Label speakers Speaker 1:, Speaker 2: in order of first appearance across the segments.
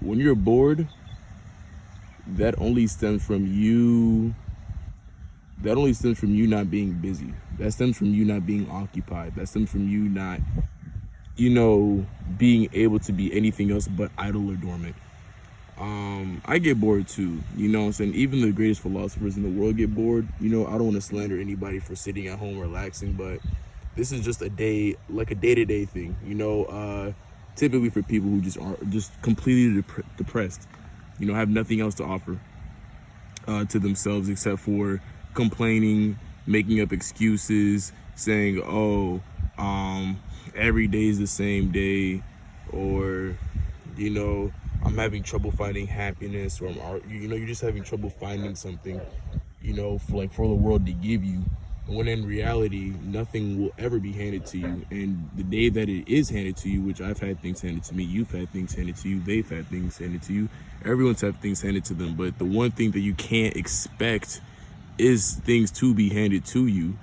Speaker 1: when you're bored, that only stems from you. That only stems from you not being busy. That stems from you not being occupied. That stems from you not, being able to be anything else but idle or dormant. I get bored too, what I'm saying? Even the greatest philosophers in the world get bored. I don't want to slander anybody for sitting at home relaxing, but this is just a day-to-day thing, typically for people who just are just completely depressed, have nothing else to offer to themselves except for complaining, making up excuses, saying, oh, every day is the same day, or, I'm having trouble finding happiness, or you're just having trouble finding something, for the world to give you, when in reality, nothing will ever be handed to you. And the day that it is handed to you, which I've had things handed to me, you've had things handed to you, they've had things handed to you, everyone's had things handed to them. But the one thing that you can't expect is things to be handed to you.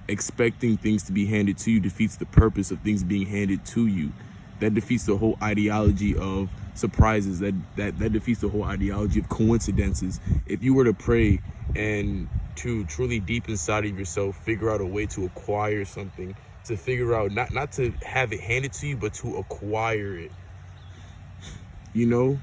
Speaker 1: Expecting things to be handed to you defeats the purpose of things being handed to you. That defeats the whole ideology of surprises. That defeats the whole ideology of coincidences. If you were to pray and to truly deep inside of yourself figure out a way to acquire something, to figure out not to have it handed to you, but to acquire it, you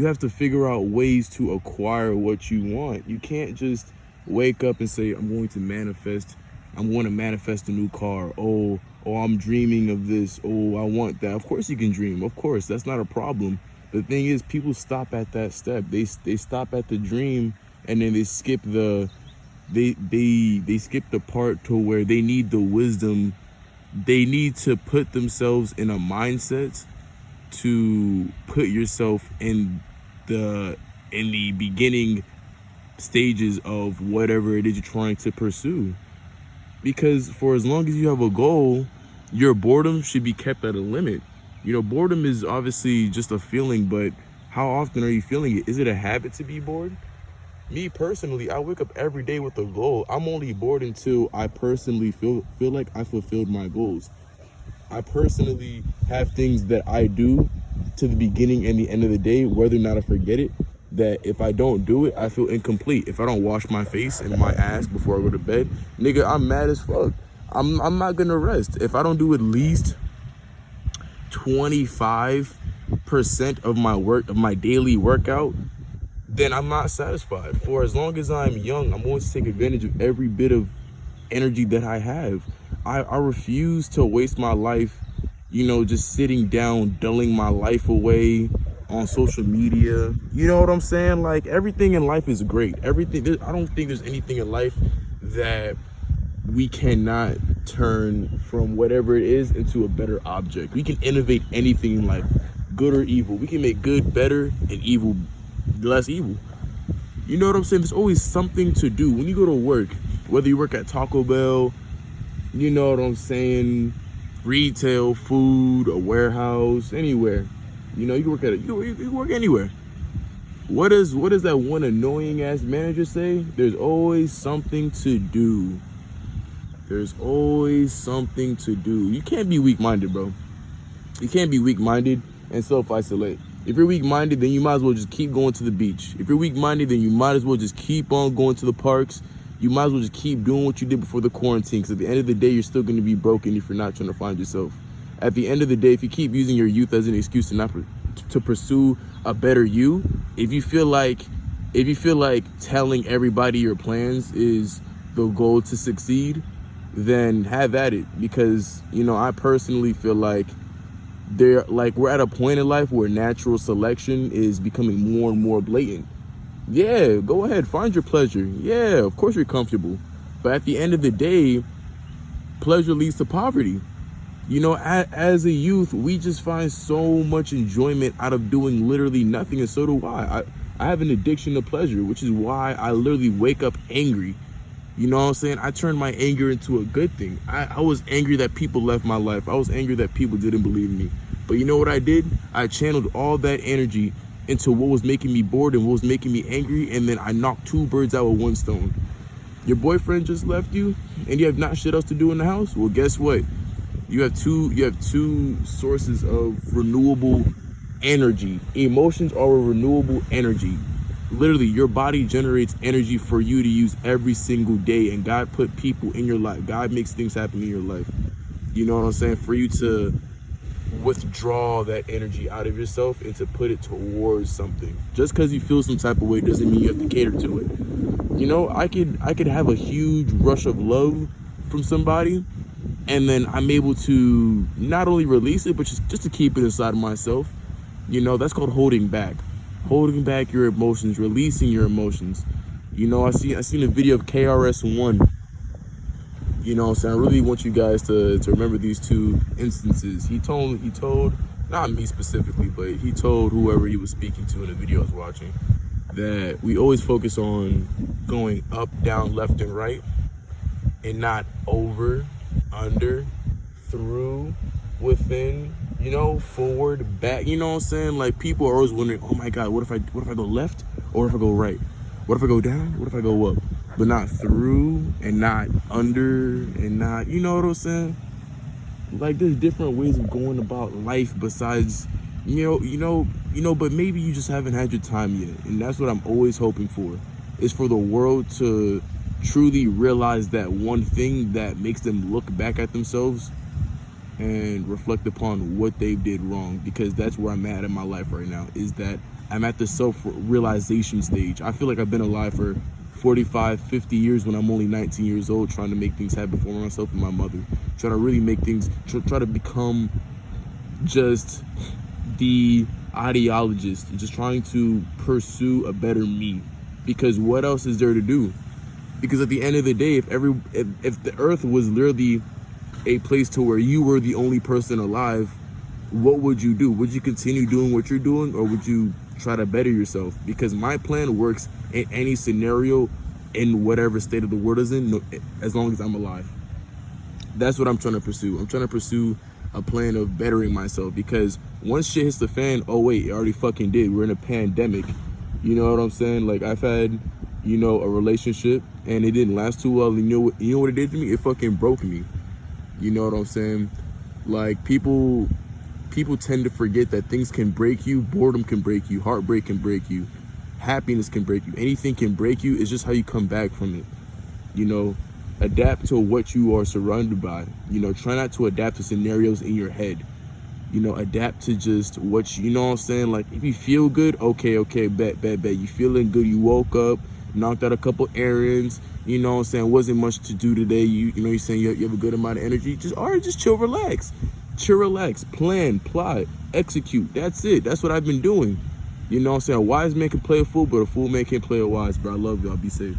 Speaker 1: have to figure out ways to acquire what you want. You can't just wake up and say, I'm going to manifest a new car. Oh, I'm dreaming of this. Oh, I want that. Of course you can dream. Of course, that's not a problem. The thing is, people stop at that step. They stop at the dream, and then they skip the skip the part to where they need the wisdom. They need to put themselves in a mindset to put yourself in the beginning stages of whatever it is you're trying to pursue. Because for as long as you have a goal, your boredom should be kept at a limit. Boredom is obviously just a feeling, but how often are you feeling it? Is it a habit to be bored? Me personally, I wake up every day with a goal. I'm only bored until I personally feel like I fulfilled my goals. I personally have things that I do to the beginning and the end of the day, whether or not I forget it, that if I don't do it, I feel incomplete. If I don't wash my face and my ass before I go to bed, nigga, I'm mad as fuck. I'm not gonna rest. If I don't do at least 25% of my daily workout, then I'm not satisfied. For as long as I'm young, I'm going to take advantage of every bit of energy that I have. I refuse to waste my life, just sitting down, dulling my life away on social media. You know what I'm saying? Like, everything in life is great. I don't think there's anything in life that we cannot turn from whatever it is into a better object. We can innovate anything in life, good or evil. We can make good better and evil less evil. You know what I'm saying? There's always something to do when you go to work, whether you work at Taco Bell, you know what I'm saying, retail, food, a warehouse, anywhere. You can work anywhere. What does that one annoying ass manager say? There's always something to do. There's always something to do. You can't be weak-minded, bro. You can't be weak-minded and self-isolate. If you're weak-minded, then you might as well just keep going to the beach. If you're weak-minded, then you might as well just keep on going to the parks. You might as well just keep doing what you did before the quarantine, because at the end of the day, you're still going to be broken if you're not trying to find yourself. At the end of the day, if you keep using your youth as an excuse to pursue a better you, if you feel like telling everybody your plans is the goal to succeed, then have at it. Because, I personally feel like we're at a point in life where natural selection is becoming more and more blatant. Yeah, go ahead, find your pleasure. Yeah, of course you're comfortable. But at the end of the day, pleasure leads to poverty. As a youth, we just find so much enjoyment out of doing literally nothing, and so do I. I have an addiction to pleasure, which is why I literally wake up angry. You know what I'm saying? I turned my anger into a good thing. I was angry that people left my life. I was angry that people didn't believe in me. But you know what I did? I channeled all that energy into what was making me bored and what was making me angry, and then I knocked two birds out with one stone. Your boyfriend just left you, and you have not shit else to do in the house? Well, guess what? You have two sources of renewable energy. Emotions are a renewable energy. Literally, your body generates energy for you to use every single day, and God put people in your life. God makes things happen in your life. You know what I'm saying? For you to withdraw that energy out of yourself and to put it towards something. Just because you feel some type of way doesn't mean you have to cater to it. You know, I could have a huge rush of love from somebody, and then I'm able to not only release it, but just to keep it inside of myself. You know, that's called holding back. Holding back your emotions, releasing your emotions. You know, I seen a video of KRS-One. You know what I'm saying? I really want you guys to remember these two instances. He told, not me specifically, but he told whoever he was speaking to in the video I was watching, that we always focus on going up, down, left, and right, and not over, under, through, within, you know, forward, back. You know what I'm saying? Like, people are always wondering, oh my God, what if I go left, or if I go right? What if I go down? What if I go up? But not through, and not under, and not, you know what I'm saying? Like, there's different ways of going about life besides, but maybe you just haven't had your time yet. And that's what I'm always hoping for, is for the world to truly realize that one thing that makes them look back at themselves and reflect upon what they did wrong. Because that's where I'm at in my life right now, is that I'm at the self-realization stage. I feel like I've been alive for 45, 50 years when I'm only 19 years old, trying to make things happen for myself and my mother. Trying to really make things, try to become just the ideologist, just trying to pursue a better me. Because what else is there to do? Because at the end of the day, if the earth was literally a place to where you were the only person alive, what would you do? Would you continue doing what you're doing, or would you try to better yourself? Because my plan works in any scenario, in whatever state of the world is in, as long as I'm alive. That's what I'm trying to pursue. I'm trying to pursue a plan of bettering myself, because once shit hits the fan, oh wait, it already fucking did. We're in a pandemic. You know what I'm saying? Like, I've had, you know, a relationship and it didn't last too well. You know what it did to me? It fucking broke me. You know what I'm saying? Like, people tend to forget that things can break you. Boredom can break you. Heartbreak can break you. Happiness can break you. Anything can break you. It's just how you come back from it. You know, adapt to what you are surrounded by. You know, try not to adapt to scenarios in your head. You know, adapt to just what you know what I'm saying? Like, if you feel good, okay, bet. You feeling good, you woke up, knocked out a couple errands, you know what I'm saying? Wasn't much to do today. You know, you're saying you have a good amount of energy. Just chill, relax. Plan, plot, execute. That's it. That's what I've been doing. You know what I'm saying? A wise man can play a fool, but a fool man can't play a wise, bro. I love y'all. Be safe.